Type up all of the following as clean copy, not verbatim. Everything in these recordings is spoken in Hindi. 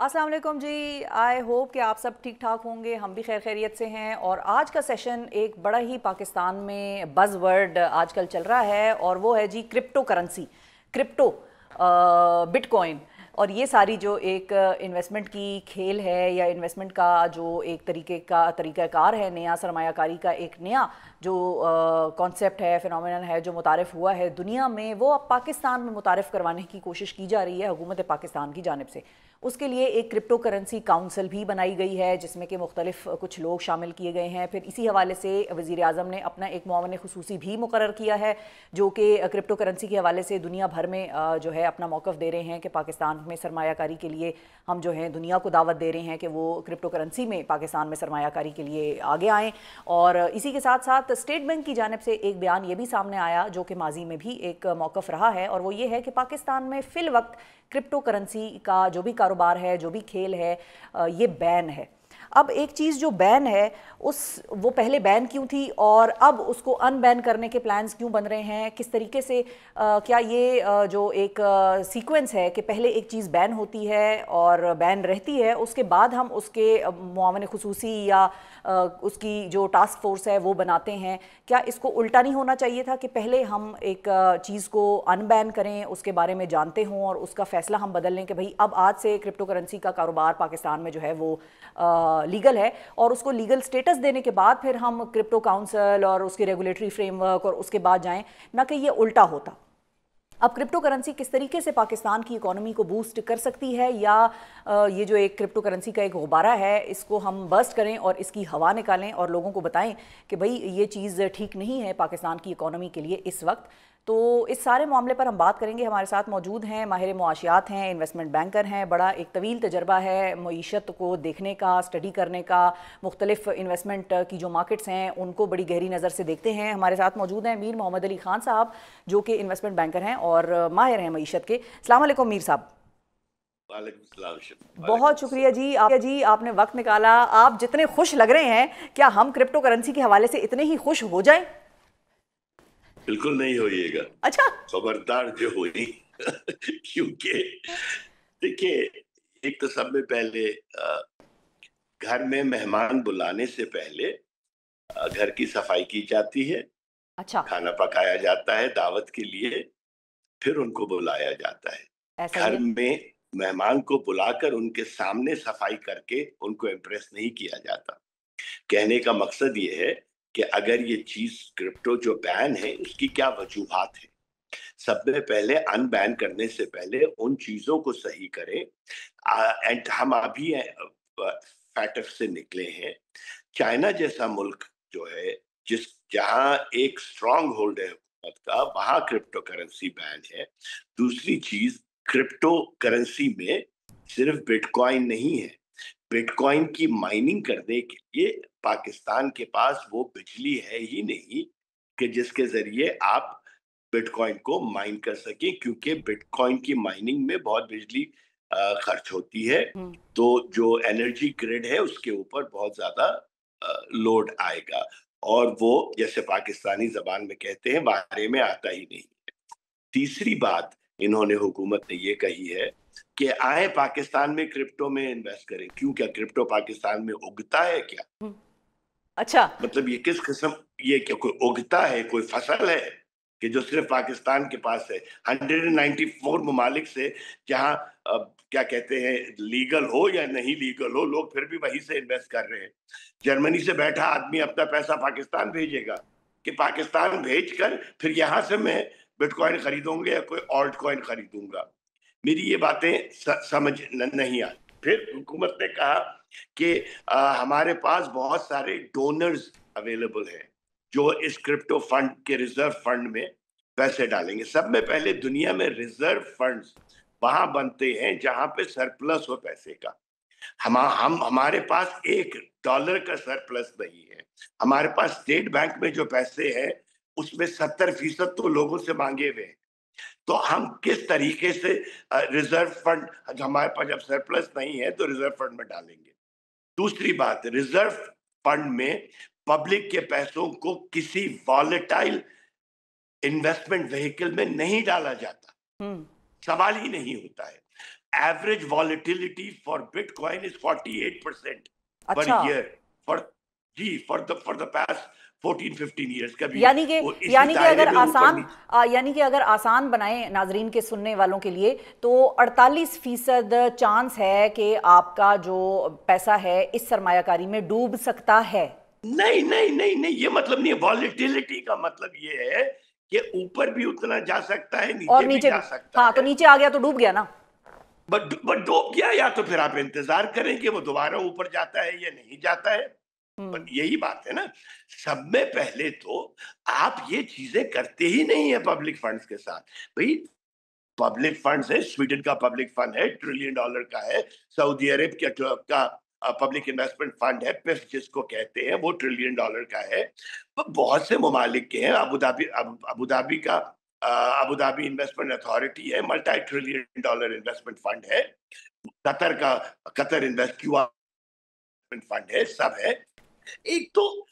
अस्सलाम वालेकुम जी। आई होप कि आप सब ठीक ठाक होंगे, हम भी खैर खैरियत से हैं। और आज का सेशन एक बड़ा ही पाकिस्तान में बज़ वर्ड आजकल चल रहा है और वो है जी क्रिप्टो करेंसी, क्रिप्टो, बिटकॉइन। और ये सारी जो एक इन्वेस्टमेंट की खेल है या इन्वेस्टमेंट का जो एक तरीक़ाकार है, नया सरमायाकारी का एक नया जो कॉन्सेप्ट है, फिनोमेनन है जो मुतारफ़ हुआ है दुनिया में, वो अब पाकिस्तान में मुतारफ़ करवाने की कोशिश की जा रही है हुकूमत पाकिस्तान की जानिब से। उसके लिए एक क्रिप्टो करेंसी काउंसिल भी बनाई गई है जिसमें कि मुख्तलिफ कुछ लोग शामिल किए गए हैं। फिर इसी हवाले से वज़ीर आज़म ने अपना एक मुआवन खुसूसी भी मुकर्रर किया है जो कि क्रिप्टो करेंसी के हवाले से दुनिया भर में जो है अपना मौक़िफ़ दे रहे हैं कि पाकिस्तान में सरमायाकारी के लिए हम जो है दुनिया को दावत दे रहे हैं कि वो क्रिप्टो करेंसी में पाकिस्तान में सरमायाकारी के लिए आगे आएँ। और इसी के साथ साथ स्टेट बैंक की जानिब से एक बयान ये भी सामने आया जो कि माजी में भी एक मौक़िफ़ रहा है, और वो ये है कि पाकिस्तान में फ़िल वक्त क्रिप्टो करेंसी का जो भी कारोबार है, जो भी खेल है, ये बैन है। अब एक चीज़ जो बैन है वो पहले बैन क्यों थी और अब उसको अनबैन करने के प्लान्स क्यों बन रहे हैं, किस तरीके से क्या ये जो एक सीक्वेंस है कि पहले एक चीज़ बैन होती है और बैन रहती है, उसके बाद हम उसके मुआवन खुसूसी या उसकी जो टास्क फोर्स है वो बनाते हैं। क्या इसको उल्टा नहीं होना चाहिए था कि पहले हम एक चीज़ को अनबैन करें, उसके बारे में जानते हों और उसका फ़ैसला हम बदल लें कि भाई अब आज से क्रिप्टो करेंसी का कारोबार पाकिस्तान में जो है वो लीगल है, और उसको लीगल स्टेटस देने के बाद फिर हम क्रिप्टो काउंसिल और उसके रेगुलेटरी फ्रेमवर्क और उसके बाद जाएं, ना कि ये उल्टा होता। अब क्रिप्टो करेंसी किस तरीके से पाकिस्तान की इकोनॉमी को बूस्ट कर सकती है, या ये जो एक क्रिप्टो करेंसी का एक गुब्बारा है इसको हम बर्स्ट करें और इसकी हवा निकालें और लोगों को बताएं कि भाई ये चीज़ ठीक नहीं है पाकिस्तान की इकोनॉमी के लिए इस वक्त। तो इस सारे मामले पर हम बात करेंगे। हमारे साथ मौजूद हैं माहिर मुआशियात हैं, इन्वेस्टमेंट बैंकर हैं, बड़ा एक तवील तजर्बा है मईशत को देखने का, स्टडी करने का, मुख्तलिफ इन्वेस्टमेंट की जो मार्केट्स हैं उनको बड़ी गहरी नज़र से देखते हैं। हमारे साथ मौजूद हैं मीर मोहम्मद अली खान साहब जो कि इन्वेस्टमेंट बैंकर हैं और माहिर हैं मईशत के। अस्सलाम वालेकुम मीर साहब। बहुत शुक्रिया जी, आपने वक्त निकाला। आप जितने खुश लग रहे हैं, क्या हम क्रिप्टो करेंसी के हवाले से इतने ही खुश हो जाएं? बिल्कुल नहीं होइएगा। अच्छा। खबरदार जो हुई क्योंकि देखिए, एक तो सब में पहले घर में मेहमान बुलाने से पहले घर की सफाई की जाती है। अच्छा। खाना पकाया जाता है दावत के लिए, फिर उनको बुलाया जाता है। ऐसा ही घर है। में मेहमान को बुलाकर उनके सामने सफाई करके उनको इम्प्रेस नहीं किया जाता। कहने का मकसद ये है कि अगर ये चीज क्रिप्टो जो बैन है उसकी क्या वजूहात है। सबसे पहले अनबैन करने से पहले उन चीजों को सही करें। एंड हम अभी फैक्ट से निकले हैं। चाइना जैसा मुल्क जो है, जहां एक स्ट्रांग होल्ड है हुकूमत का, वहां क्रिप्टो करेंसी बैन है। दूसरी चीज, क्रिप्टो करेंसी में सिर्फ बिटकॉइन नहीं है। बिटकॉइन की माइनिंग करने के लिए पाकिस्तान के पास वो बिजली है ही नहीं कि जिसके जरिए आप बिटकॉइन को माइन कर सकें, क्योंकि बिटकॉइन की माइनिंग में बहुत बिजली खर्च होती है। तो जो एनर्जी ग्रिड है उसके ऊपर बहुत ज्यादा लोड आएगा, और वो जैसे पाकिस्तानी जबान में कहते हैं बारे में आता ही नहीं। तीसरी बात इन्होंने, हुकूमत ने ये कही है कि आए पाकिस्तान में क्रिप्टो में इन्वेस्ट करें। क्यों? क्या क्रिप्टो पाकिस्तान में उगता है क्या? अच्छा। मतलब ये किस किस्म, ये क्या कोई उगता है, कोई फसल है कि जो सिर्फ पाकिस्तान के पास है? 194 ममालिक से, जहां क्या कहते हैं, लीगल हो या नहीं लीगल हो, लोग फिर भी वहीं से इन्वेस्ट कर रहे हैं। जर्मनी से बैठा आदमी अपना पैसा पाकिस्तान भेजेगा कि पाकिस्तान भेजकर फिर यहां से मैं बिटकॉइन खरीदूंगा या कोई ऑल्ट कॉइन खरीदूंगा। मेरी ये बातें समझ नहीं आती। फिर हुकूमत ने कहा कि हमारे पास बहुत सारे डोनर्स अवेलेबल हैं जो इस क्रिप्टो फंड के रिजर्व फंड में पैसे डालेंगे। सब में पहले दुनिया में रिजर्व फंड्स वहां बनते हैं जहां पे सरप्लस हो पैसे का। हम हमारे पास $1 का सरप्लस नहीं है। हमारे पास स्टेट बैंक में जो पैसे हैं उसमें 70% तो लोगों से मांगे हुए हैं। तो हम किस तरीके से रिजर्व फंड, हमारे पास जब सरप्लस नहीं है तो रिजर्व फंड में डालेंगे? दूसरी बात, रिजर्व फंड में पब्लिक के पैसों को किसी वॉलेटाइल इन्वेस्टमेंट व्हीकल में नहीं डाला जाता। हम्म। सवाल ही नहीं होता है। average volatility for Bitcoin is 48% per अच्छा, year for for the past 14-15 years. कभी यानी कि वो इसी दायरे में ऊपर नीचे। यानी कि अगर आसान बनाए नाजरीन के सुनने वालों के लिए, तो 48% चांस है कि आपका जो पैसा है इस सरमायाकारी में डूब सकता है। नहीं नहीं नहीं नहीं, ये मतलब नहीं है। वॉलेटिलिटी का मतलब ये है कि ऊपर भी उतना जा सकता है, और नीचे भी नीचे जा भी, सकता हाँ, तो है। नीचे आ गया तो डूब गया ना। बट डूब गया, या तो फिर आप इंतजार करें कि वो दोबारा ऊपर जाता है या नहीं जाता है। हम्म। पर यही बात है ना, सब में पहले तो आप ये चीजें करते ही नहीं है पब्लिक फंड्स के साथ। भाई, पब्लिक फंड्स है, स्वीडन का पब्लिक फंड है, $1 ट्रिलियन का है। सऊदी अरब का पब्लिक इन्वेस्टमेंट फंड है, पिफ जिसको कहते हैं, वो $1 ट्रिलियन का है। तो बहुत से ममालिक के हैं। अबू धाबी इन्वेस्टमेंट अथॉरिटी है, $multi-trillion इन्वेस्टमेंट फंड है। कतर का कतर इन्वेस्टमेंट फंड है, सब है। एक तो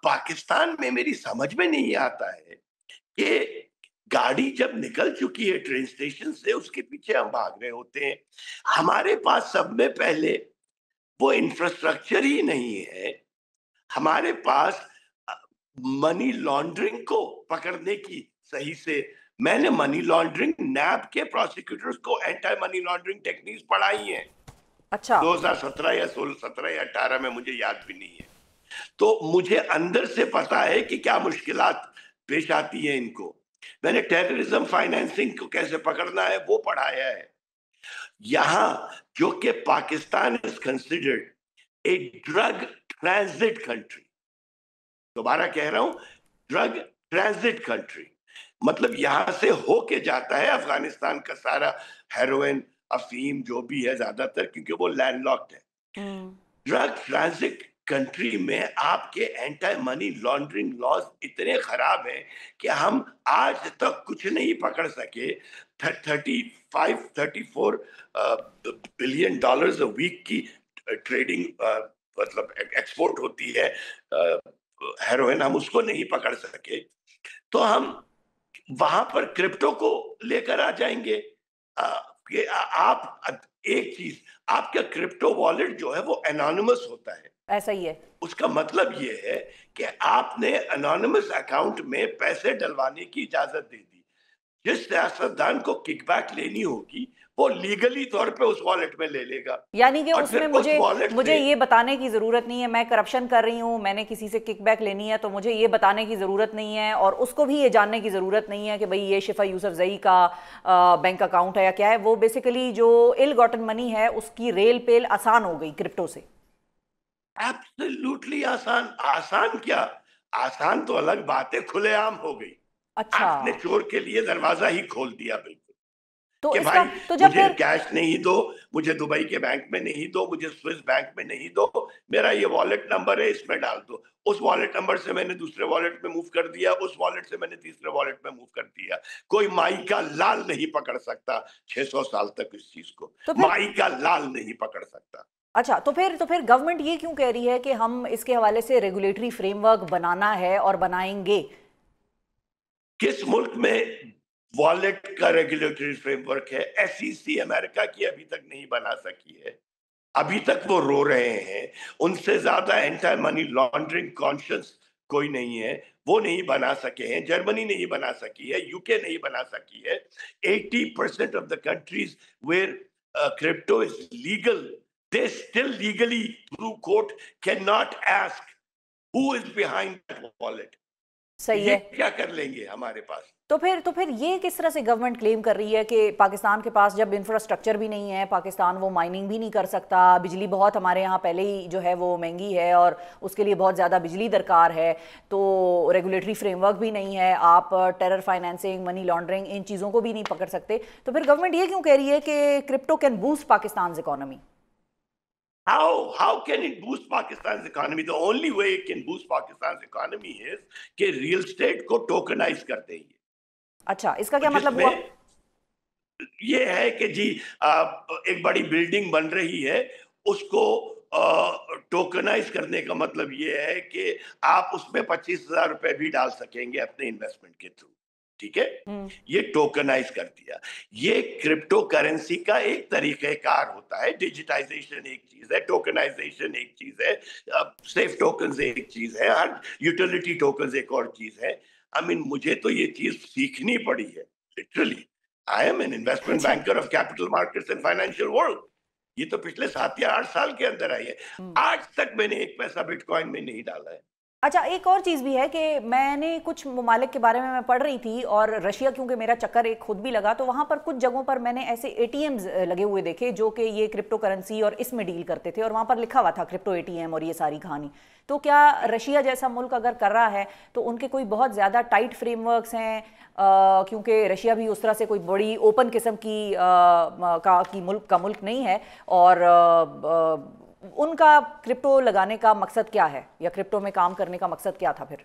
पाकिस्तान में मेरी समझ में नहीं आता है कि गाड़ी जब निकल चुकी है ट्रेन स्टेशन से, उसके पीछे हम भाग रहे होते हैं। हमारे पास सब में पहले वो इंफ्रास्ट्रक्चर ही नहीं है। हमारे पास मनी लॉन्ड्रिंग को पकड़ने की सही से, मैंने मनी लॉन्ड्रिंग नैब के प्रोसिक्यूटर्स को एंटी मनी लॉन्ड्रिंग टेक्निक्स पढ़ाई हैं। अच्छा। 2017 या 16, 17 या 18 में, मुझे याद भी नहीं है। तो मुझे अंदर से पता है कि क्या मुश्किलात पेश आती है इनको। मैंने टेररिज्म फाइनेंसिंग को कैसे पकड़ना है वो पढ़ाया है। यहां जो कि Pakistan is considered a drug transit country, दोबारा कह रहा हूं, ड्रग ट्रांजिट कंट्री, मतलब यहां से होके जाता है अफगानिस्तान का सारा हेरोइन, अफीम, जो भी है ज्यादातर, क्योंकि वो लैंडलॉक्ड है। हम्म। ड्रग ट्रांजिट कंट्री में आपके एंटी मनी लॉन्ड्रिंग लॉज इतने खराब हैं कि हम आज तक कुछ नहीं पकड़ सके। 34 बिलियन डॉलर्स अ वीक की ट्रेडिंग, मतलब एक्सपोर्ट होती है हेरोइन, हम उसको नहीं पकड़ सके। तो हम वहां पर क्रिप्टो को लेकर आ जाएंगे। कि आप एक चीज, आपका क्रिप्टो वॉलेट जो है वो एनोनिमस होता है। ऐसा ही है। उसका मतलब ये है कि आपने एनोनिमस अकाउंट में पैसे डलवाने की इजाजत दे दी। जिस सियासतदान को किकबैक लेनी होगी, वो लीगली तौर पे उस वॉलेट में ले लेगा। यानी कि और फिर उसमें उस मुझे वॉलेट मुझे से ये बताने की ज़रूरत नहीं है मैं करप्शन कर रही हूँ, मैंने किसी से किकबैक लेनी है, तो मुझे ये बताने की ज़रूरत नहीं है, और उसको भी ये जानने की ज़रूरत नहीं है कि भाई ये शिफा यूसुफजई का बैंक अकाउंट है या क्या है। वो बेसिकली जो इल गॉटन मनी है उसकी रेल पेल आसान हो गई क्रिप्टो से। एब्सोल्युटली आसान। आसान क्या, आसान तो अलग बात है, खुलेआम हो गई। अच्छा। आपने चोर के लिए दरवाजा ही खोल दिया बिल्कुल, तो कि इसका भाई तो जब मुझे फिर कैश नहीं दो, मुझे दुबई के बैंक में नहीं दो, मुझे स्विस बैंक में नहीं दो, मेरा ये वॉलेट नंबर है, इसमें डाल दो। उस वॉलेट नंबर से मैंने दूसरे वॉलेट में मूव कर दिया, उस वॉलेट से मैंने तीसरे वॉलेट में मूव कर दिया। कोई माई का लाल नहीं पकड़ सकता 600 साल तक इस चीज को। तो फिर माई का लाल नहीं पकड़ सकता। अच्छा, तो फिर गवर्नमेंट ये क्यों कह रही है कि हम इसके हवाले से रेगुलेटरी फ्रेमवर्क बनाना है और बनाएंगे? किस मुल्क में वॉलेट का रेगुलेटरी फ्रेमवर्क है? एसईसी अमेरिका की अभी तक नहीं बना सकी है। अभी तक वो रो रहे हैं। उनसे ज्यादा एंटी मनी लॉन्ड्रिंग कॉन्शियस कोई नहीं है, वो नहीं बना सके हैं। जर्मनी नहीं बना सकी है, यूके नहीं बना सकी है। 80% of the countries where crypto is legal, they still legally through court can not ask who is behind that wallet. सही ये है। क्या कर लेंगे हमारे पास? तो फिर ये किस तरह से गवर्नमेंट क्लेम कर रही है कि पाकिस्तान के पास जब इंफ्रास्ट्रक्चर भी नहीं है, पाकिस्तान वो माइनिंग भी नहीं कर सकता, बिजली बहुत हमारे यहाँ पहले ही जो है वो महंगी है और उसके लिए बहुत ज़्यादा बिजली दरकार है, तो रेगुलेटरी फ्रेमवर्क भी नहीं है, आप टेरर फाइनेंसिंग, मनी लॉन्ड्रिंग, इन चीज़ों को भी नहीं पकड़ सकते, तो फिर गवर्नमेंट ये क्यों कह रही है कि crypto can boost Pakistan economy? How can it boost Pakistan's economy? The only way it can boost Pakistan's economy is कि रियल स्टेट को टोकनाइज कर देंगे। अच्छा, इसका क्या मतलब हुआ? जिसमें ये है कि जी, एक बड़ी बिल्डिंग बन रही है, उसको टोकनाइज करने का मतलब ये है कि आप उसमें 25,000 रुपए भी डाल सकेंगे अपने इन्वेस्टमेंट के थ्रू। ठीक है, ये टोकनाइज कर दिया। ये क्रिप्टो करेंसी का एक तरीकेकार होता है। डिजिटाइजेशन एक चीज है, टोकनाइजेशन एक चीज है, सेफ टोकन एक चीज है, हर यूटिलिटी टोकन एक और चीज है। आई मीन मुझे तो ये चीज सीखनी पड़ी है literally. I am an investment अच्छा। Banker of capital markets and financial world. ये तो पिछले 7 या 8 साल के अंदर आई है। आज तक मैंने एक पैसा बिटकॉइन में नहीं डाला है। अच्छा, एक और चीज़ भी है कि मैंने कुछ ममालिक के बारे में मैं पढ़ रही थी, और रशिया क्योंकि मेरा चक्कर एक खुद भी लगा, तो वहाँ पर कुछ जगहों पर मैंने ऐसे एटीएम्स लगे हुए देखे जो कि ये क्रिप्टो करेंसी और इसमें डील करते थे, और वहाँ पर लिखा हुआ था क्रिप्टो एटीएम और ये सारी कहानी। तो क्या रशिया जैसा मुल्क अगर कर रहा है तो उनके कोई बहुत ज़्यादा टाइट फ्रेमवर्क्स हैं? क्योंकि रशिया भी उस तरह से कोई बड़ी ओपन किस्म की मुल्क का मुल्क नहीं है, और उनका क्रिप्टो लगाने का मकसद क्या है, या क्रिप्टो में काम करने का मकसद क्या था फिर?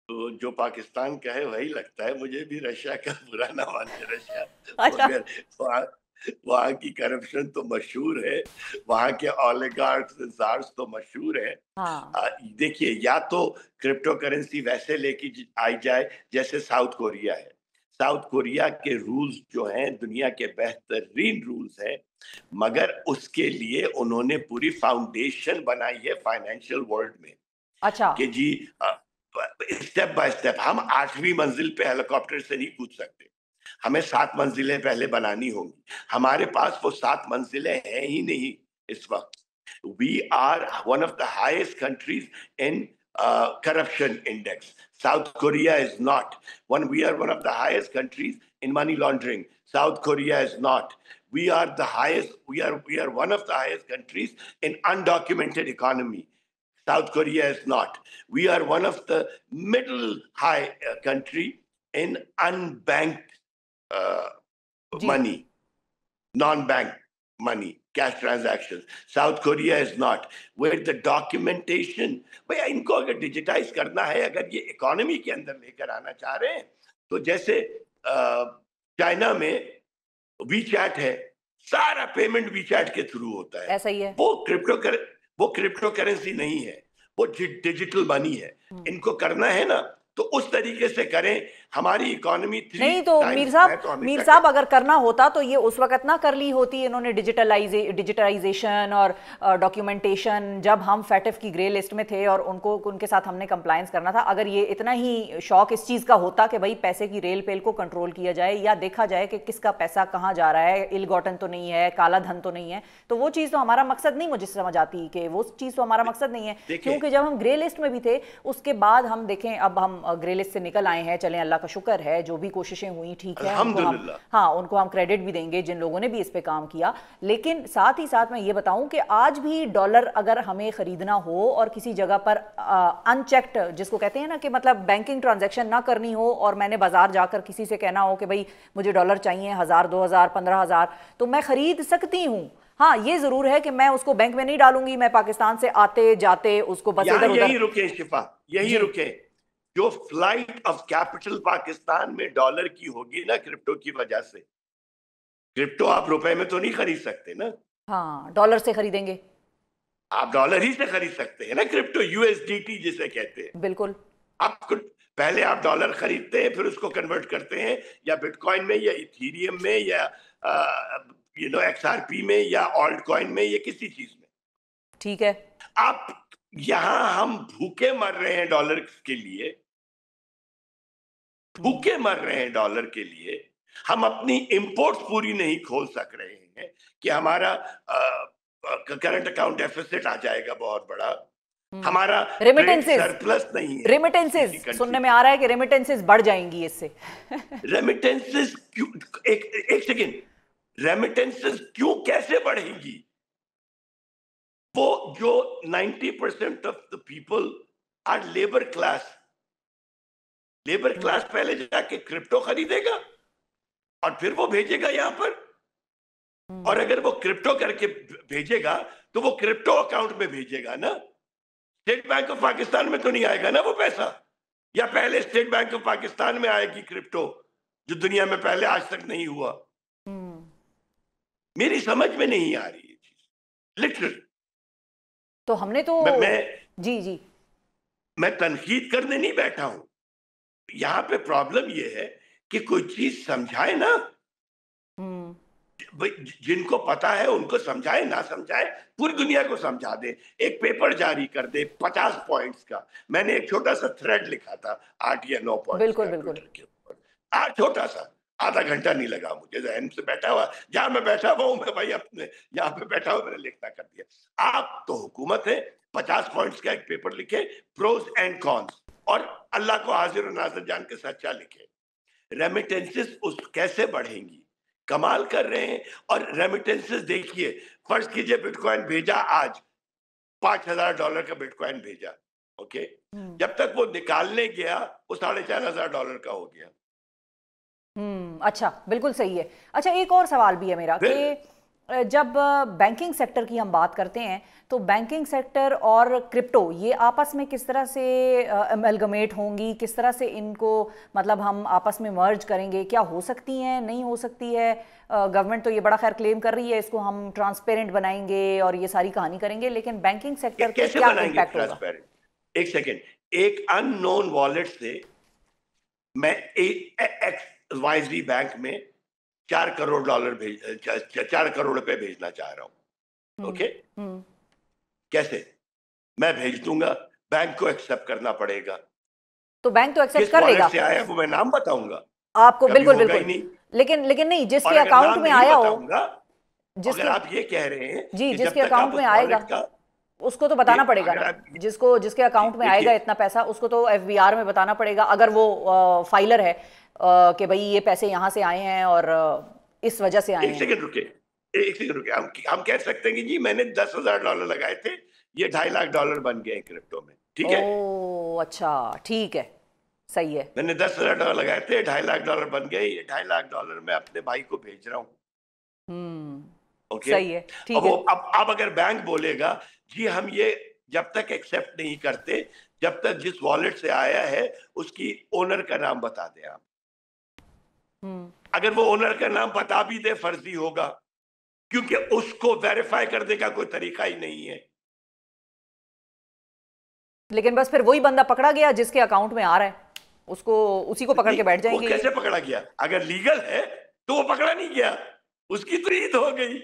तो जो पाकिस्तान का है वही लगता है मुझे भी। रशिया का बुरा ना माने रशिया, अच्छा। मगर वहाँ वहाँ की करप्शन तो मशहूर है, वहाँ के ओलिगार्क्स जार्स तो मशहूर है। हाँ। देखिए, या तो क्रिप्टो करेंसी वैसे लेके आई जाए जैसे साउथ कोरिया है। साउथ कोरिया के रूल्स जो हैं दुनिया के बेहतरीन रूल्स हैं, मगर उसके लिए उन्होंने पूरी फाउंडेशन बनाई है फाइनेंशियल वर्ल्ड में अच्छा। कि जी स्टेप बाय स्टेप। हम 8वीं मंजिल पे हेलीकॉप्टर से नहीं कूद सकते, हमें 7 मंजिलें पहले बनानी होंगी। हमारे पास वो 7 मंजिलें हैं ही नहीं इस वक्त। We are one of the highest countries in corruption index. South Korea is not. We are one of the highest countries in money laundering. South Korea is not. We are the highest. We are one of the highest countries in undocumented economy. South Korea is not. We are one of the middle high country in unbanked जी। money, non-bank money, cash transactions. South Korea is not. Where the documentation, भैया इनको अगर डिजिटाइज करना है, अगर ये इकोनॉमी के अंदर लेकर आना चाह रहे हैं, तो जैसे चाइना में वीचैट है, सारा पेमेंट वीचैट के थ्रू होता है। ऐसा ही है। वो क्रिप्टो करेंसी नहीं है, वो डिजिटल मनी है। इनको करना है ना तो उस तरीके से करें। हमारी इकोनॉमी 3 नहीं तो टाइम्स, मैं तो मीर हमेशा साहब अगर करना होता तो ये उस वक्त ना कर ली होती इन्होंने, डिजिटलाइजेशन और डॉक्यूमेंटेशन, जब हम फैटिफ की ग्रे लिस्ट में थे और उनके साथ हमने कंप्लायंस करना था। अगर ये इतना ही शौक इस चीज़ का होता कि भाई पैसे की रेल पेल को कंट्रोल किया जाए या देखा जाए कि किसका पैसा कहाँ जा रहा है, इल गॉटन तो नहीं है, काला धन तो नहीं है, तो वो चीज़ तो हमारा मकसद नहीं, मुझे समझ आती कि वो चीज़ तो हमारा मकसद नहीं है। क्योंकि जब हम ग्रे लिस्ट में भी थे, उसके बाद हम देखें अब हम ग्रे लिस्ट से निकल आए हैं, चलें अल्लाह का शुक्र है, जो भी कोशिशें हुई ठीक है, उनको हम क्रेडिट भी देंगे जिन लोगों ने भी इस पे काम किया। लेकिन साथ ही साथ मैं ये बताऊं कि आज भी डॉलर अगर हमें खरीदना हो और किसी जगह पर अनचेक्ड, जिसको कहते हैं ना कि मतलब बैंकिंग ट्रांजैक्शन ना करनी हो, और मैंने बाजार जाकर किसी से कहना हो कि भाई मुझे डॉलर चाहिए 1000, 2000, 15000, तो मैं खरीद सकती हूँ। हाँ, ये जरूर है कि मैं उसको बैंक में नहीं डालूंगी, मैं पाकिस्तान से आते जाते उसको बस इधर उधर। यही रुके शिफा, यही रुके। जो फ्लाइट ऑफ कैपिटल पाकिस्तान में डॉलर की होगी ना क्रिप्टो की वजह से, क्रिप्टो आप रुपए में तो नहीं खरीद सकते ना। हाँ, डॉलर से खरीदेंगे। आप डॉलर ही से खरीद सकते हैं ना क्रिप्टो, यूएसडीटी जिसे कहते हैं। बिल्कुल। आपको पहले आप डॉलर खरीदते हैं, फिर उसको कन्वर्ट करते हैं या बिटकॉइन में या इथीरियम में या एक्सआरपी में या ऑल्ट कॉइन में या किसी चीज में। ठीक है। आप यहां हम भूखे मर रहे हैं डॉलर के लिए, भूखे मर रहे हैं डॉलर के लिए। हम अपनी इंपोर्ट्स पूरी नहीं खोल सक रहे हैं कि हमारा करंट अकाउंट डेफिसिट आ जाएगा बहुत बड़ा। हमारा सरप्लस नहीं है। रेमिटेंसेस सुनने में आ रहा है कि रेमिटेंसेस बढ़ जाएंगी इससे। रेमिटेंसेस क्यों, एक सेकेंड, रेमिटेंसेस क्यों कैसे बढ़ेंगी? वो जो 90% of the people are labour class, labour class पहले जाके क्रिप्टो खरीदेगा और फिर वो भेजेगा यहां पर। और अगर वो क्रिप्टो करके भेजेगा तो वो क्रिप्टो अकाउंट में भेजेगा ना, स्टेट बैंक ऑफ पाकिस्तान में तो नहीं आएगा ना वो पैसा। या पहले स्टेट बैंक ऑफ पाकिस्तान में आएगी क्रिप्टो, जो दुनिया में पहले आज तक नहीं हुआ। मेरी समझ में नहीं आ रही ये चीज लिटरल। तो हमने तो मैं जी जी मैं तनकीद करने नहीं बैठा हूं, यहाँ पे प्रॉब्लम ये है कि कोई चीज समझाए ना, जिनको पता है उनको समझाए, ना समझाए पूरी दुनिया को समझा दे। एक पेपर जारी कर दे 50 पॉइंट्स का। मैंने एक छोटा सा थ्रेड लिखा था 8 या 9 पॉइंट्स बिल्कुल का बिल्कुल। ट्विटर के ऊपर। छोटा सा, आधा घंटा नहीं लगा मुझे, जहन से बैठा हुआ, जहां मैं बैठा हुआ हूं मैं भाई, अपने यहाँ पे बैठा हुआ मैंने लिखना कर दिया। आप तो हुकूमत है, 50 पॉइंट्स का एक पेपर लिखे, प्रोज एंड कॉन्स, और अल्लाह को हाजिर और नाज़िर जान के सच्चा लिखे। रेमिटेंसेस उस कैसे बढ़ेंगी, कमाल कर रहे हैं। और रेमिटेंसेस देखिए, फर्ज कीजिए बिटकॉइन भेजा आज, $5,000 का बिटकॉइन भेजा, ओके, जब तक वो निकालने गया वो $4,500 का हो गया। अच्छा, बिल्कुल सही है। अच्छा, एक और सवाल भी है मेरा कि जब बैंकिंग सेक्टर की हम बात करते हैं तो बैंकिंग सेक्टर और क्रिप्टो ये आपस में किस तरह से अमेलगमेट होंगी, किस तरह से इनको मतलब हम आपस में मर्ज करेंगे, क्या हो सकती हैं, नहीं हो सकती है? गवर्नमेंट तो ये बड़ा खैर क्लेम कर रही है इसको हम ट्रांसपेरेंट बनाएंगे और ये सारी कहानी करेंगे, लेकिन बैंकिंग सेक्टर पे कैसे क्या बनाएंगे इम्पैक्ट होगा? ट्रांसपेरेंट? एक सेकेंड, एक अननोन वॉलेट से मैं एक्स वाई जी बैंक में $4 करोड़ भेज 4 करोड़ रुपए भेजना चाह रहा हूं, ओके? कैसे? मैं भेज दूंगा, बैंक को एक्सेप्ट करना पड़ेगा। तो बैंक तो एक्सेप्ट किस कर वॉलेट लेगा से आया वो मैं नाम बताऊंगा? आपको, कभी बिल्कुल होगा ही बिल्कुल। नहीं। लेकिन लेकिन नहीं, और जिसके अगर अकाउंट नाम में नहीं आया हो, बताऊंगा, अगर जिसके, आप ये कह रहे हैं जी, कि जब जिसके तक आप अकाउंट में उस आएगा वॉलेट का, उसको तो बताना पड़ेगा अगर ना। आप, जिसके अकाउंट में आएगा देखिए, इतना पैसा उसको तो एफबीआर में बताना पड़ेगा, अगर वो फाइलर है कि भाई ये पैसे यहाँ से आए हैं और इस वजह से आए एक हैं। सेकंड रुके, एक सेकंड रुके, हम कह सकते हैं कि जी मैंने $10,000 लगाए थे, ये $2.5 लाख बन गए क्रिप्टो में, ठीक है? ओ अच्छा, ठीक है, सही है। मैंने $10,000 लगाए थे, $2.5 लाख बन गए, ये $2.5 लाख मैं अपने भाई को भेज रहा हूँ, ओके? सही है, अब ठीक वो, है। अब अगर बैंक बोलेगा जी हम ये जब तक एक्सेप्ट नहीं करते, जब तक जिस वॉलेट से आया है उसकी ओनर का नाम बता दें आप। अगर वो ओनर का नाम बता भी दे फर्जी होगा, क्योंकि उसको वेरीफाई करने का कोई तरीका ही नहीं है। लेकिन बस फिर वही बंदा पकड़ा गया जिसके अकाउंट में आ रहा है, उसको उसी को पकड़ नहीं, के बैठ वो जाएंगे ये। कैसे पकड़ा गया? अगर लीगल है तो वो पकड़ा नहीं गया, उसकी तो ईद हो गई।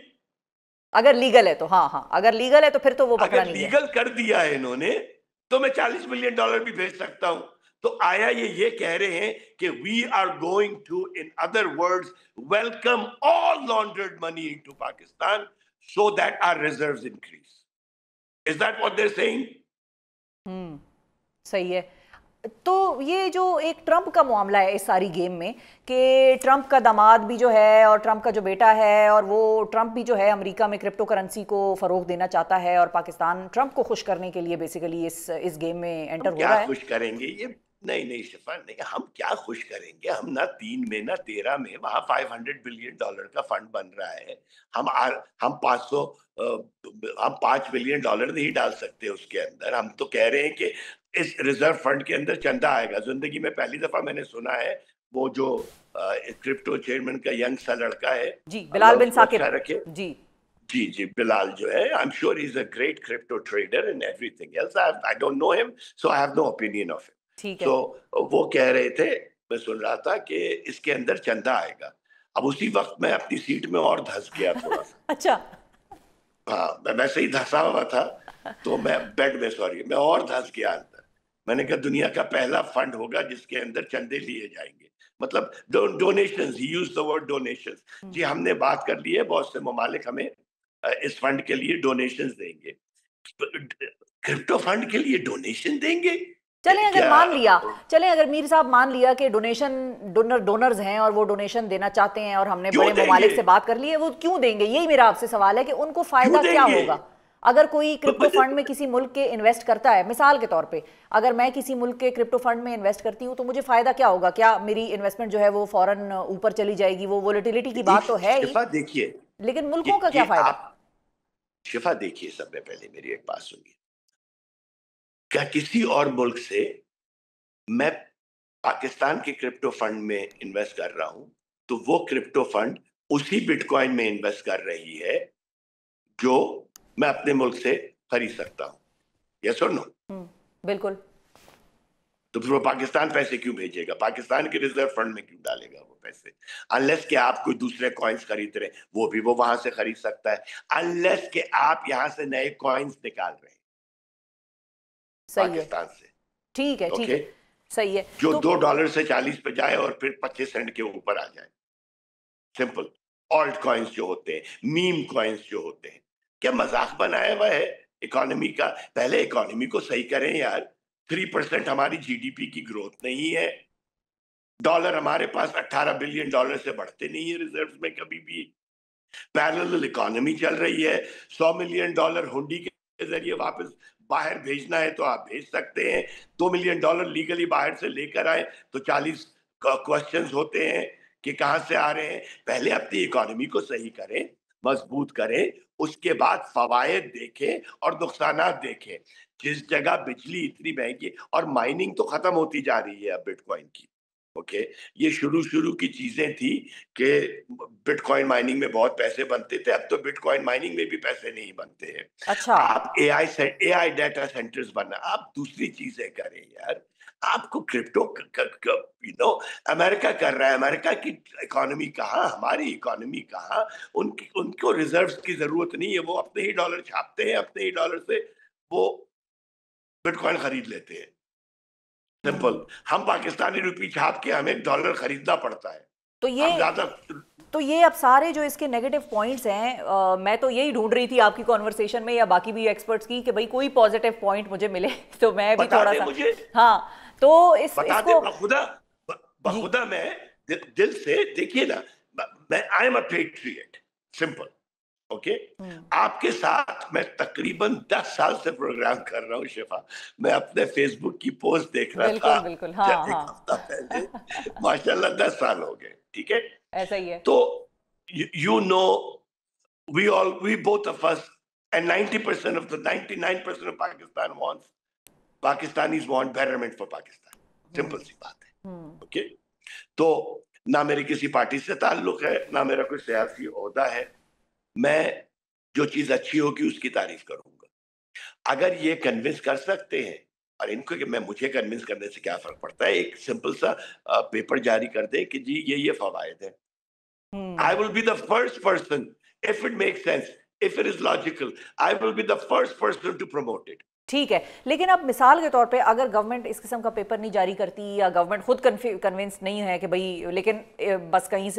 अगर लीगल है तो, हाँ हाँ, अगर लीगल है तो फिर तो वो पकड़ा अगर नहीं गया। लीगल कर दिया है इन्होंने, तो मैं $40 मिलियन भी भेज सकता हूं। तो आया ये कह रहे हैं कि we are going to, in other words, welcome all laundered money into Pakistan so that our reserves increase. Is that what they are saying? सही है। तो ये जो एक ट्रंप का मामला है इस सारी गेम में, कि ट्रंप का दामाद भी जो है और ट्रंप का जो बेटा है, और वो ट्रंप भी जो है अमेरिका में क्रिप्टो करेंसी को फरोग देना चाहता है, और पाकिस्तान ट्रंप को खुश करने के लिए बेसिकली इस गेम में हम एंटर हो क्या रहा है। खुश करेंगे ये? नहीं नहीं शिफा, नहीं, हम क्या खुश करेंगे? हम ना 3 में ना 13 में, वहां $500 बिलियन का फंड बन रहा है। हम 500 हम $5 बिलियन नहीं डाल सकते उसके अंदर। हम तो कह रहे हैं कि इस रिजर्व फंड के अंदर चंदा आएगा। जिंदगी में पहली दफा मैंने सुना है, वो जो क्रिप्टो चेयरमैन का यंग सा लड़का है, जी, अल्लाह बिलाल बिन उसको अच्छा साकिब। रखे, जी। जी जी, बिलाल जो है, I am sure he is a great crypto trader and everything else. I don't know him, so I have no opinion of him. ठीक है। सो वो कह रहे थे, मैं सुन रहा था कि इसके अंदर चंदा आएगा। अब उसी वक्त मैं अपनी सीट में और धंस गया थोड़ा सा। अच्छा। हाँ, मैं वैसे ही धंसा हुआ था, तो मैं बेड में, सॉरी, मैं और धंस गया अंदर। मैंने कहा दुनिया का पहला फंड होगा जिसके अंदर चंदे लिए जाएंगे, मतलब donations, he used the word donations. जी हमने बात कर ली है, बहुत से ममालिक हमें इस फंड के लिए डोनेशंस देंगे। क्रिप्टो फंड के लिए डोनेशन देंगे? चलें अगर क्या? मान लिया, चलें अगर मीर साहब मान लिया कि डोनर्स हैं और वो डोनेशन देना चाहते हैं, और हमने क्यों बड़े देंगे? ममालिक से बात कर ली है, वो क्यों देंगे? यही मेरा आपसे सवाल है कि उनको क्यों फायदा क्या देंगे? होगा अगर कोई क्रिप्टो मुझे फंड में किसी मुल्क के इन्वेस्ट करता है। मिसाल के तौर पे अगर मैं किसी मुल्क के क्रिप्टो फंड में इन्वेस्ट करती हूँ तो मुझे फायदा क्या होगा? क्या मेरी इन्वेस्टमेंट जो है वो फौरन ऊपर चली जाएगी? वो वोलेटिलिटी की एक बात तो है ही, शिफा देखिए, लेकिन मुल्कों का क्या ये फायदा? आप शिफा देखिए, सबसे पहले मेरी एक बात सुनिए। क्या किसी और मुल्क से मैं पाकिस्तान के क्रिप्टो फंड में इन्वेस्ट कर रहा हूं, तो वो क्रिप्टो फंड उसी बिटकॉइन में इन्वेस्ट कर रही है जो मैं अपने मुल्क से खरीद सकता हूं? यस और नो? बिल्कुल। तो फिर वो पाकिस्तान पैसे क्यों भेजेगा, पाकिस्तान के रिजर्व फंड में क्यों डालेगा वो पैसे? अनलेस कि आप कोई दूसरे कॉइन्स खरीद रहे, वो भी वो वहां से खरीद सकता है, अनलेस कि आप यहां से नए कॉइन्स निकाल रहे हैं सही है। पाकिस्तान से। ठीक है, ठीक ओके, है। सही है। जो तो $2 से 40 पे जाए और फिर 25 सेंट के ऊपर आ जाए, सिंपल। ऑल्ट कॉइन्स जो होते हैं, मीम कॉइन्स जो होते हैं, क्या मजाक बनाया हुआ है इकोनॉमी का? पहले इकोनॉमी को सही करें यार। 3% हमारी जीडीपी की ग्रोथ नहीं है, डॉलर हमारे पास $18 बिलियन से बढ़ते नहीं है रिजर्व में कभी भी, पैरेलल इकोनॉमी चल रही है, $100 मिलियन हुंडी के जरिए वापस बाहर भेजना है तो आप भेज सकते हैं, $2 मिलियन लीगली बाहर से लेकर आए तो 40 क्वेश्चंस होते हैं कि कहां से आ रहे हैं। पहले अपनी इकोनॉमी को सही करें, मजबूत करें, उसके बाद फवायद देखें और नुकसानात देखें। जिस जगह बिजली इतनी महंगी, और माइनिंग तो खत्म होती जा रही है अब बिटकॉइन की। ओके, ये शुरू शुरू की चीजें थी कि बिटकॉइन माइनिंग में बहुत पैसे बनते थे, अब तो बिटकॉइन माइनिंग में भी पैसे नहीं बनते हैं। अच्छा। आप एआई डाटा सेंटर्स बनना, आप दूसरी चीजें करें यार। आपको क्रिप्टो अमेरिका कर रहा है, अमेरिका की इकोनॉमी कहाँ, हमारी इकोनॉमी कहाँ? उनकी उनको रिजर्व्स की जरूरत नहीं है, वो अपने ही डॉलर छापते हैं, अपने ही डॉलर से वो बिटकॉइन खरीद लेते हैं, सिंपल। हम्म। हम पाकिस्तानी रुपी छाप के हमें डॉलर खरीदना पड़ता है, तो हम ये ज्यादा। तो ये अब सारे जो इसके नेगेटिव पॉइंट्स हैं, मैं तो यही ढूंढ रही थी आपकी कॉन्वर्सेशन में या बाकी भी एक्सपर्ट्स की कि भाई कोई पॉजिटिव पॉइंट मुझे मिले तो मैं भी बता थोड़ा दे सा। मुझे, हाँ। तो इस बता दे इसको। बखुदा, जी। बखुदा मैं दिल से, देखिए ना, मैं I am a patriot, simple. Okay, hmm. आपके साथ मैं तकरीबन 10 साल से प्रोग्राम कर रहा हूँ शिफा। मैं अपने फेसबुक की पोस्ट देख रहा था बिल्कुल, बिल्कुल। हाँ, एक हाँ। हफ्ता पहले, माशाल्लाह 10 साल हो गए, ठीक है। ऐसा ही है। तो you know, we both of us, and 90% of the 99% of Pakistanis want betterment for Pakistan, simple सी बात है। हम्म। ओके, तो ना मेरी किसी पार्टी से ताल्लुक है, ना मेरा कोई सियासी ओहदा है। मैं जो चीज अच्छी होगी उसकी तारीफ करूंगा। अगर ये कन्विंस कर सकते हैं, और इनको कि मैं, मुझे कन्विंस करने से क्या फर्क पड़ता है, एक सिंपल सा पेपर जारी कर दे कि जी ये फवायद है। I hmm. will be the first person, if it makes sense, if it is logical, I will be the first person to promote it. ठीक है, लेकिन अब मिसाल के तौर पे अगर गवर्नमेंट इस किस्म का पेपर नहीं जारी करती या गवर्नमेंट खुद कन्विंस नहीं है कि भाई, लेकिन बस कहीं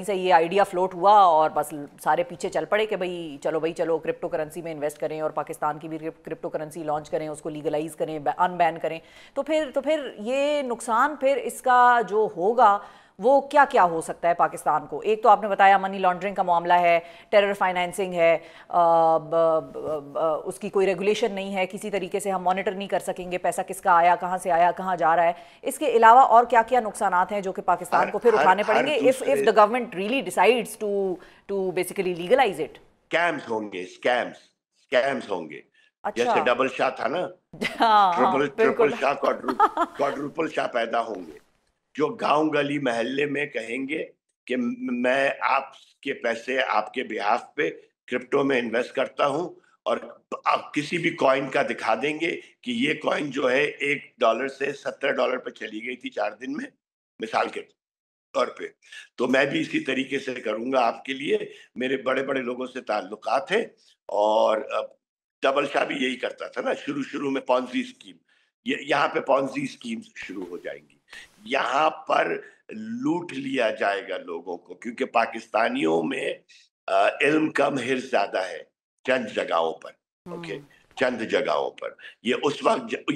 से ये आइडिया फ्लोट हुआ और बस सारे पीछे चल पड़े कि भाई चलो, भाई चलो क्रिप्टो करेंसी में इन्वेस्ट करें और पाकिस्तान की भी क्रिप्टो करेंसी लॉन्च करें, उसको लीगलाइज करें, अनबैन करें, तो फिर ये नुकसान फिर इसका जो होगा वो क्या क्या हो सकता है पाकिस्तान को? एक तो आपने बताया मनी लॉन्ड्रिंग का मामला है, टेरर फाइनेंसिंग है, उसकी कोई रेगुलेशन नहीं है, किसी तरीके से हम मॉनिटर नहीं कर सकेंगे पैसा किसका आया, कहाँ से आया, कहाँ जा रहा है। इसके अलावा और क्या क्या नुकसानात हैं जो कि पाकिस्तान हर को फिर हर उठाने हर पड़ेंगे इफ दूसरे the government really decides to basically legalise it? Scams होंगे, स्कैम्स होंगे। अच्छा। जैसे डबल शाह था ना, हाँ, ट्रिपल हाँ, ट्रिपल बिल्कुल। शाह, क्वाड्रुपल शाह पैदा होंगे, जो गांव गली मोहल्ले में कहेंगे कि मैं आपके पैसे आपके बिहाफ पे क्रिप्टो में इन्वेस्ट करता हूं, और आप किसी भी कॉइन का दिखा देंगे कि ये कॉइन जो है $1 से $70 पे चली गई थी 4 दिन में, मिसाल के तौर पे। तो मैं भी इसी तरीके से करूंगा आपके लिए, मेरे बड़े बड़े लोगों से ताल्लुकात हैं। और डबल शाह भी यही करता था ना शुरू शुरू में, पॉन्जी स्कीम, ये यहाँ पे पॉन्जी स्कीम्स शुरू हो जाएंगी। यहाँ पर लूट लिया जाएगा लोगों को, क्योंकि पाकिस्तानियों में इल्म कम हिर्स ज्यादा है, चंद जगहों पर। ओके, हम्म। चंद जगहों पर। ये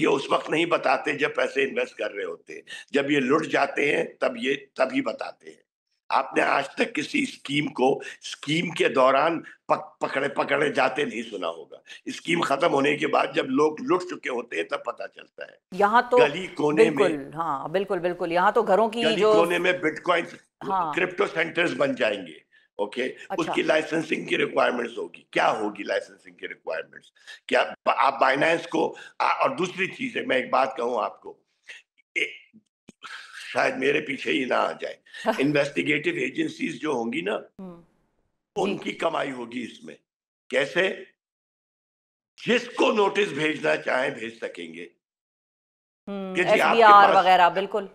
उस वक्त नहीं बताते जब पैसे इन्वेस्ट कर रहे होते हैं, जब ये लुट जाते हैं तभी बताते हैं। आपने आज तक किसी स्कीम को स्कीम के दौरान पकड़े पकड़े जाते नहीं सुना होगा। स्कीम खत्म होने के बाद जब लोग लुट चुके होते हैं तब पता चलता है। यहाँ तो गली कोने में, बिल्कुल, हाँ, बिल्कुल, बिल्कुल, यहाँ तो घरों की गली जो। कोने में बिटकॉइन हाँ। क्रिप्टो सेंटर्स बन जाएंगे। ओके, अच्छा। उसकी लाइसेंसिंग की रिक्वायरमेंट्स होगी। क्या होगी लाइसेंसिंग की रिक्वायरमेंट्स? क्या आप बाइनेंस को और दूसरी चीज है, मैं एक बात कहूं आपको, ए, शायद मेरे पीछे ही ना आ जाए, इन्वेस्टिगेटिव एजेंसीज जो होंगी ना, जी। उनकी कमाई होगी इसमें। कैसे? जिसको नोटिस भेजना चाहे भेज सकेंगे, कि जी आपके SBR पास वगैरह, बिल्कुल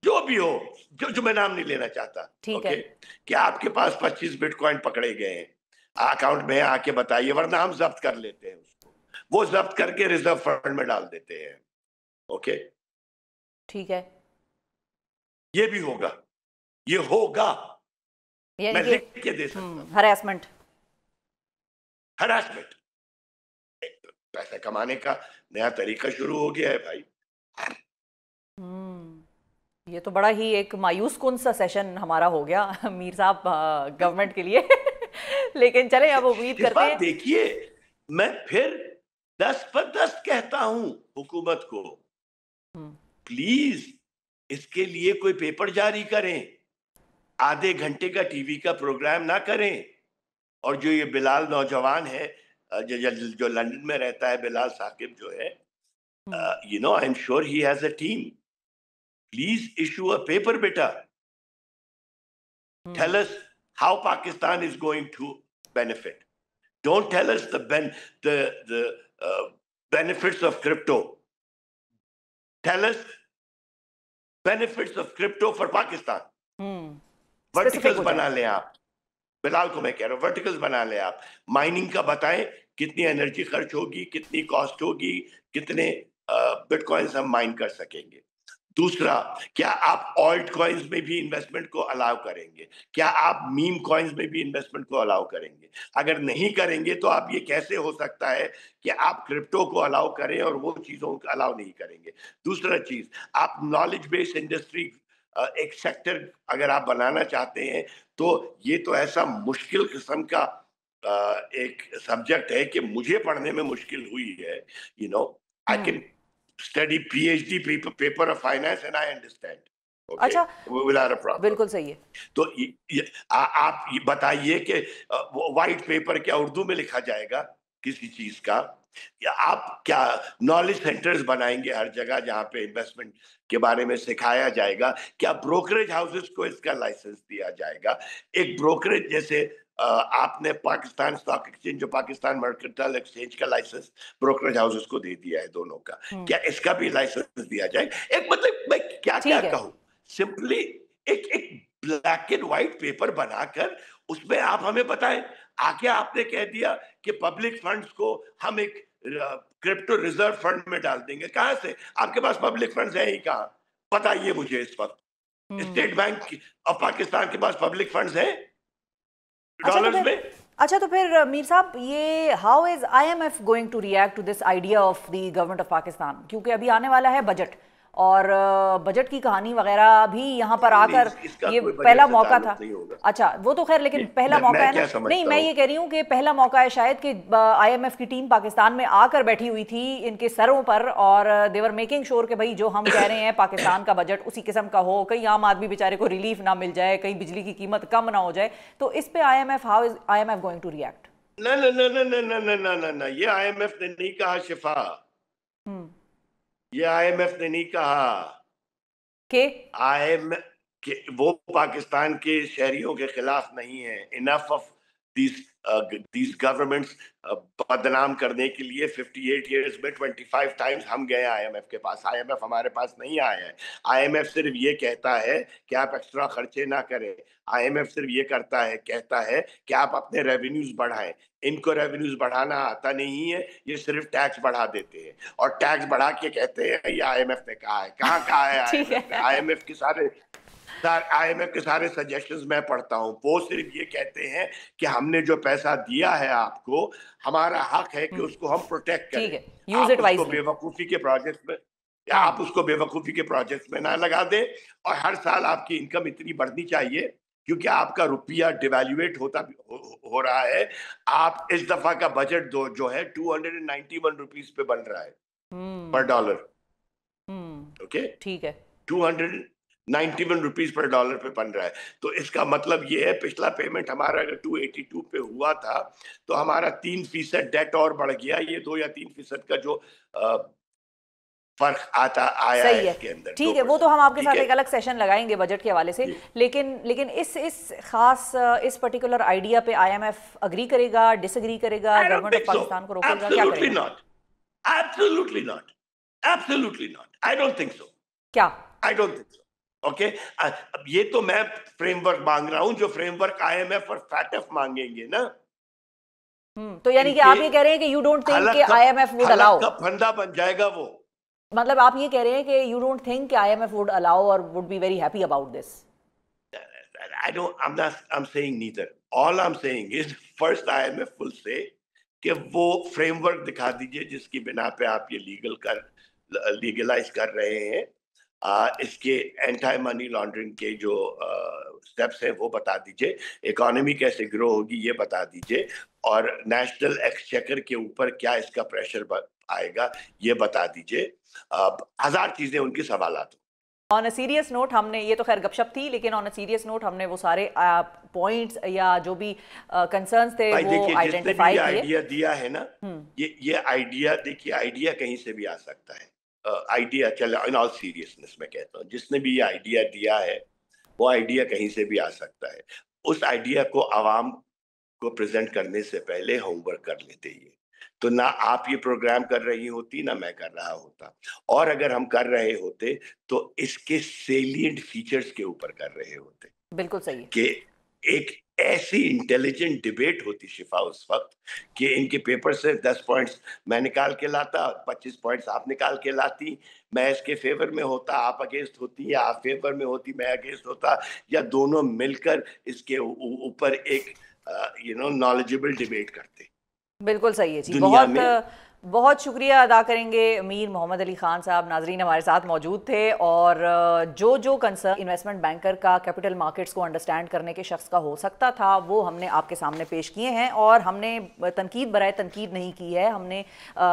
जो भी हो, जो मैं नाम नहीं लेना चाहता, ठीक है। ओके, कि आपके पास 25 बिटकॉइन पकड़े गए हैं, अकाउंट में आके बताइए, वरना हम जब्त कर लेते हैं उसको। वो जब्त करके रिजर्व फंड में डाल देते हैं। ओके, ठीक है, ये भी होगा, ये होगा, यानी मैं कि लिख के दे सकता हूं। हरासमेंट। हरासमेंट, पैसा कमाने का नया तरीका शुरू हो गया है भाई। ये तो बड़ा ही एक मायूस कुन सा सेशन हमारा हो गया मीर साहब, गवर्नमेंट के लिए लेकिन चले, अब उम्मीद इस करते बार हैं। देखिए, मैं फिर 10 पर 10 कहता हूं हुकूमत को, प्लीज इसके लिए कोई पेपर जारी करें, आधे घंटे का टीवी का प्रोग्राम ना करें। और जो ये बिलाल नौजवान है, जो लंदन में रहता है, बिलाल साकिब जो है, I am sure he has a team. Please issue a paper बेटा, tell us how Pakistan is going to benefit. Don't tell us the benefits of crypto. Tell us benefits of crypto for Pakistan. Specific verticals हो जाए। बना लें आप, बिलाल को मैं कह रहा हूं, वर्टिकल्स बना लें आप। माइनिंग का बताएं, कितनी एनर्जी खर्च होगी, कितनी कॉस्ट होगी, कितने बिटकॉइंस हम माइन कर सकेंगे। दूसरा, क्या आप ऑल्ट कॉइन्स में भी इन्वेस्टमेंट को अलाउ करेंगे? क्या आप मीम कॉइन्स में भी इन्वेस्टमेंट को अलाउ करेंगे? अगर नहीं करेंगे तो आप ये कैसे हो सकता है कि आप क्रिप्टो को अलाउ करें और वो चीजों को अलाउ नहीं करेंगे? दूसरा चीज, आप नॉलेज बेस्ड इंडस्ट्री एक सेक्टर अगर आप बनाना चाहते हैं, तो ये तो ऐसा मुश्किल किस्म का एक सब्जेक्ट है कि मुझे पढ़ने में मुश्किल हुई है। I can study PhD paper of finance and I understand. Okay, अच्छा, without a problem. बिल्कुल सही है। तो आप ये बताइए कि व्हाइट पेपर क्या उर्दू में लिखा जाएगा किसी चीज का, या आप क्या नॉलेज सेंटर्स बनाएंगे हर जगह जहां पे इन्वेस्टमेंट के बारे में सिखाया जाएगा? क्या ब्रोकरेज हाउसेस को इसका लाइसेंस दिया जाएगा? एक ब्रोकरेज जैसे आपने पाकिस्तान स्टॉक एक्सचेंज, जो पाकिस्तान मर्केंटाइल एक्सचेंज का लाइसेंस ब्रोकरेज हाउसेस को दे दिया है दोनों का, क्या इसका भी लाइसेंस दिया जाए? एक मतलब मैं क्या क्या ठीक है। कहूं, सिंपली एक एक ब्लैक एंड व्हाइट पेपर बनाकर उसमें आप हमें बताएं। आगे आपने कह दिया कि पब्लिक फंड्स को हम एक क्रिप्टो रिजर्व फंड में डाल देंगे। कहां से? आपके पास पब्लिक फंड्स है ही कहां? बताइए मुझे इस वक्त। स्टेट बैंक ऑफ पाकिस्तान के पास पब्लिक फंड्स है अच्छा तो डॉलर्स फिर में? अच्छा तो फिर मीर साहब, ये how is IMF going to react to this idea of the government of Pakistan? क्योंकि अभी आने वाला है बजट, और बजट की कहानी वगैरह भी यहाँ पर नहीं, आकर, इसका ये कोई पहला बजट से मौका ताल्लुक था। नहीं होगा। अच्छा, वो तो खैर, लेकिन पहला मौका मैं है ना। क्या नहीं, समझता मैं हूँ, ये कह रही हूँ कि पहला मौका है शायद कि IMF की टीम पाकिस्तान में आकर बैठी हुई थी इनके सरों पर, और देवर मेकिंग श्योर कि भाई जो हम कह रहे हैं पाकिस्तान का बजट उसी किस्म का हो, कहीं आम आदमी बेचारे को रिलीफ ना मिल जाए, कहीं बिजली की कीमत कम ना हो जाए। तो इस पे IMF, how is IMF going to react? ना ना ना ना ना ना ना ना ना ना, ये IMF ने नहीं कहा शिफा, ये IMF ने नहीं कहा। के IMF के वो पाकिस्तान के शहरियों के खिलाफ नहीं है। इनफ ऑफ दीज गवर्नमेंट्स बदनाम करने के लिए 58 इयर्स में 25 टाइम्स हम गए IMF के पास। IMF हमारे पास नहीं आया है। IMF सिर्फ ये कहता है कि आप एक्स्ट्रा खर्चे ना करें। IMF सिर्फ ये कहता है कि आप अपने रेवेन्यूज बढ़ाएं। इनको रेवेन्यूज बढ़ाना आता नहीं है, ये सिर्फ टैक्स बढ़ा देते हैं और टैक्स बढ़ा के कहते हैं ये IMF ने कहा है। कहाँ कहा है ठीक IMF ने? है। IMF के सारे सजेशंस मैं पढ़ता हूँ। वो सिर्फ ये कहते हैं कि हमने जो पैसा दिया है आपको, हमारा हक है कि उसको हम प्रोटेक्ट ठीक करें। है, यूज आप इट उसको वाइजली। बेवकूफी के प्रोजेक्ट में, या हाँ। आप उसको बेवकूफी के प्रोजेक्ट में ना लगा दें। और हर साल आपकी इनकम इतनी बढ़नी चाहिए, क्योंकि आपका रुपया डिवैल्यूएट हो रहा है। आप इस दफा का बजट जो है 291 रुपीस पे बन रहा है पर डॉलर। ओके, ठीक है। 291 रुपीस पर डॉलर पे बन रहा है। तो इसका मतलब ये है, पिछला पेमेंट हमारा अगर 282 पे हुआ था, तो हमारा 3% डेट और बढ़ गया। ये 2 या 3% का जो फर्क आया है सही है। इसके अंदर, ठीक है, वो तो 2%। हम आपके ठीक साथ है एक अलग सेशन लगाएंगे बजट के हवाले से। जी। लेकिन लेकिन इस खास इस पर्टिकुलर आइडिया पे IMF अग्री करेगा, डिसएग्री करेगा, I don't government of think so, Pakistan को रोकेगा, क्या एब्सोल्युटली करेगा? Not, absolutely not, absolutely not, I don't think so, क्या? I don't think so. Okay, अब ये तो मैं फ्रेमवर्क मांग रहा हूं जो फ्रेमवर्क आईएमएफ और फैटफ मांगेंगे ना। तो यानी कि इनके आप ये कह रहे हैं कि यू डोंट थिंक कि हलक का आईएमएफ वुड हलक अलाउ, का फंदा बन जाएगा वो। मतलब आप ये कह रहे हैं कि यू डोंट थिंक कि आईएमएफ वुड अलाउ और would be very happy about this? I don't, I'm not, I'm saying neither. All I'm saying is first IMF will say कि वो फ्रेमवर्क दिखा दीजिए जिसकी बिना पे आप ये लीगलाइज कर रहे हैं। इसके एंटी मनी लॉन्ड्रिंग के जो स्टेप्स हैं वो बता दीजिए, इकोनॉमी कैसे ग्रो होगी ये बता दीजिए, और नेशनल एक्सचेकर के ऊपर क्या इसका प्रेशर आएगा ये बता दीजिए। हजार चीजें उनकी सवालात। ऑन अ सीरियस नोट, हमने ये तो खैर गपशप थी, लेकिन ऑन अ सीरियस नोट हमने वो सारे पॉइंट्स या जो भी कंसर्न्स थे भाई वो देखिए, जिसने भी आइडेंटिफाई ये किए। आइडिया दिया है ना, ये आइडिया देखिए, आइडिया कहीं से भी आ सकता है। आइडिया चलो, इन ऑल सीरियसनेस में कहता हूँ, जिसने भी ये आइडिया दिया है वो आइडिया कहीं से भी आ सकता है। उस आइडिया को आवाम को प्रेजेंट करने से पहले होमवर्क कर लेते ये, तो ना आप ये प्रोग्राम कर रही होती ना मैं कर रहा होता, और अगर हम कर रहे होते तो इसके सेलिएंट फीचर्स के ऊपर कर रहे होते बिल्कुल सही है। कि एक ऐसी इंटेलिजेंट डिबेट होती शिफा उस वक्त कि इनके पेपर से 10 पॉइंट्स मैं निकाल के लाता, 25 पॉइंट्स आप निकाल के लाती, मैं इसके फेवर में होता, आप अगेंस्ट होती, या आप फेवर में होती मैं अगेंस्ट होता, या दोनों मिलकर इसके ऊपर एक नॉलेजेबल डिबेट करते बिल्कुल सही है जी। दुनिया बहुत में। बहुत शुक्रिया अदा करेंगे मीर मोहम्मद अली खान साहब। नाजरीन हमारे साथ मौजूद थे, और जो कंसर्न इन्वेस्टमेंट बैंकर का कैपिटल मार्केट्स को अंडरस्टैंड करने के शख्स का हो सकता था वो हमने आपके सामने पेश किए हैं, और हमने तनकीद बराए तनकीद नहीं की है। हमने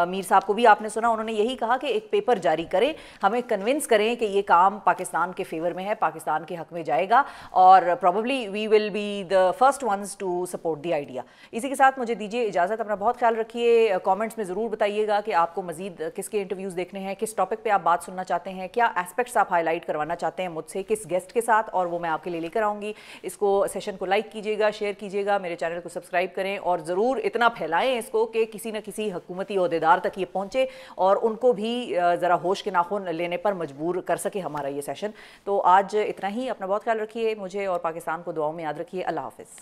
मीर साहब को भी आपने सुना, उन्होंने यही कहा कि एक पेपर जारी करें, हमें कन्विंस करें कि ये काम पाकिस्तान के फेवर में है, पाकिस्तान के हक में जाएगा, और probably we will be the first ones to support the idea. इसी के साथ मुझे दीजिए इजाज़त, अपना बहुत ख्याल रखिए। कॉमेंट्स में ज़रूर बताइएगा कि आपको मजीद किसके इंटरव्यूज़ देखने हैं, किस टॉपिक पे आप बात सुनना चाहते हैं, क्या एस्पेक्ट्स आप हाईलाइट करवाना चाहते हैं मुझसे, किस गेस्ट के साथ, और वो मैं आपके लिए लेकर आऊँगी। इसको सेशन को लाइक कीजिएगा, शेयर कीजिएगा, मेरे चैनल को सब्सक्राइब करें, और ज़रूर इतना फैलाएं इसको कि किसी न किसी हुकूमती ओहदेदार तक ये पहुँचे और उनको भी ज़रा होश के नाखून लेने पर मजबूर कर सके हमारा ये सेशन। तो आज इतना ही, अपना बहुत ख्याल रखिए, मुझे और पाकिस्तान को दुआओं में याद रखिए। अल्लाह हाफ़िज़।